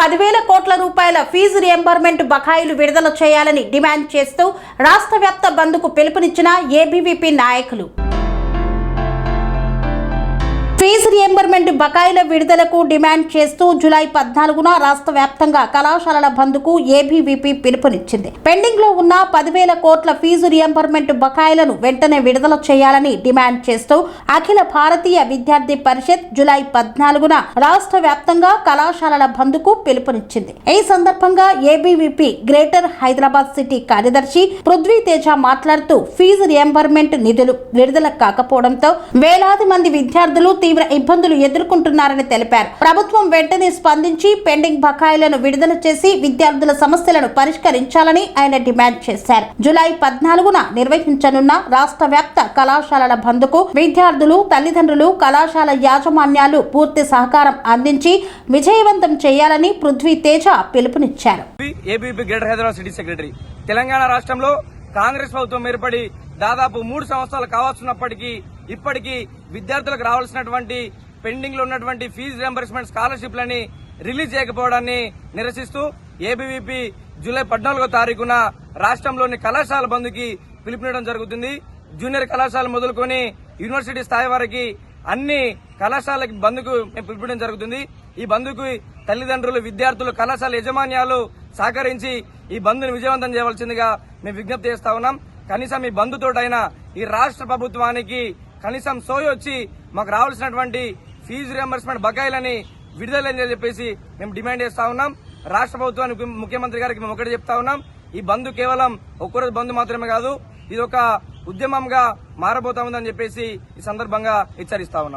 10,000 కోట్ల రూపాయల fee reimbursement బకాయిలు విడుదల చేయాలని డిమాండ్ చేస్తూ రాష్ట్ర వ్యాప్త బంద్కు పిలుపునిచ్చిన ఏబీవీపీ నాయకులు. ఫీజు రియంబర్మెంట్ బకాయిల విడుదలకు డిమాండ్ చేస్తూ జూలై 14న రాష్ట్ర వ్యాప్తంగా కళాశాలల బంద్కు ఏబీవీపీ పిలుపునిచ్చింది. పెండింగ్ లో ఉన్న 10,000 కోట్ల ఫీజు రియంబర్మెంట్ బకాయిలను వెంటనే విడుదల చేయాలని డిమాండ్ చేస్తూ అఖిల భారతీయ విద్యార్థి పరిషత్ జూలై 14న రాష్ట్ర వ్యాప్తంగా కళాశాలల బంద్కు పిలుపునిచ్చింది. ఈ సందర్భంగా ఏబీవీపీ గ్రేటర్ హైదరాబాద్ సిటీ కార్యదర్శి పృథ్వీ తేజ మాట్లాడుతూ ఫీజు రియంబర్మెంట్ నిధులు విడుదల కాకపోవడంతో వేలాది మంది విద్యార్థులు తీవ్ర ఇబ్బందులు ఎదుర్కొంటున్నారని తెలిపారు. ప్రభుత్వం వెంటనే స్పందించి పెండింగ్ బకాయిలను విడుదల చేసి విద్యార్థుల సమస్యలను పరిష్కరించాలని ఆయన డిమాండ్ చేశారు. జూలై 14న నిర్వహించనున్న రాష్ట్ర వ్యాప్త కళాశాలల బంద్కు విద్యార్థులు, తల్లిదండ్రులు, కళాశాల యాజమాన్యాలు పూర్తి సహకారం అందించి విజయవంతం చేయాలని పృథ్వీ తేజ పిలుపునిచ్చారు. ABVP greater Hyderabad city secretary. Telangana రాష్ట్రంలో కాంగ్రెస్ ప్రభుత్వం ఏర్పడి దాదాపు 3 సంవత్సరాలు కావాల్సినప్పటికీ ఇప్పటికీ విద్యార్థులకు రావాల్సినటువంటి పెండింగ్ లో ఉన్నటువంటి ఫీజు రియంబర్స్మెంట్ స్కాలర్షిప్లని రిలీజ్ చేయకపోవడాన్ని నిరసిస్తూ ఏబీవీపీ జూలై 14వ తారీఖున రాష్ట్రంలోని కళాశాల బంద్కి పిలుపునివ్వడం జరుగుతుంది. జూనియర్ కళాశాల మొదలుకొని యూనివర్సిటీ స్థాయి వరకు అన్ని కళాశాలకి బంద్కు పిలుపునివ్వడం జరుగుతుంది. ఈ బంద్కు తల్లిదండ్రులు, విద్యార్థులు, కళాశాల యాజమాన్యాలు సహకరించి ఈ బంద్ను విజయవంతం చేయవలసిందిగా మేము విజ్ఞప్తి చేస్తా ఉన్నాం. కనీసం ఈ బంధుతోటైనా ఈ రాష్ట్ర ప్రభుత్వానికి కనీసం సోయొచ్చి మాకు రావాల్సినటువంటి ఫీజు రియంబర్స్మెంట్ బకాయిలని విడుదల చెప్పేసి మేము డిమాండ్ చేస్తా ఉన్నాం. రాష్ట్ర ప్రభుత్వానికి, ముఖ్యమంత్రి గారికి మేము ఒకటి చెప్తా ఉన్నాం, ఈ బంద్ కేవలం ఒక్కరోజు బంద్ మాత్రమే కాదు, ఇది ఒక ఉద్యమంగా మారబోతా ఉందని చెప్పేసి ఈ సందర్భంగా హెచ్చరిస్తా ఉన్నాం.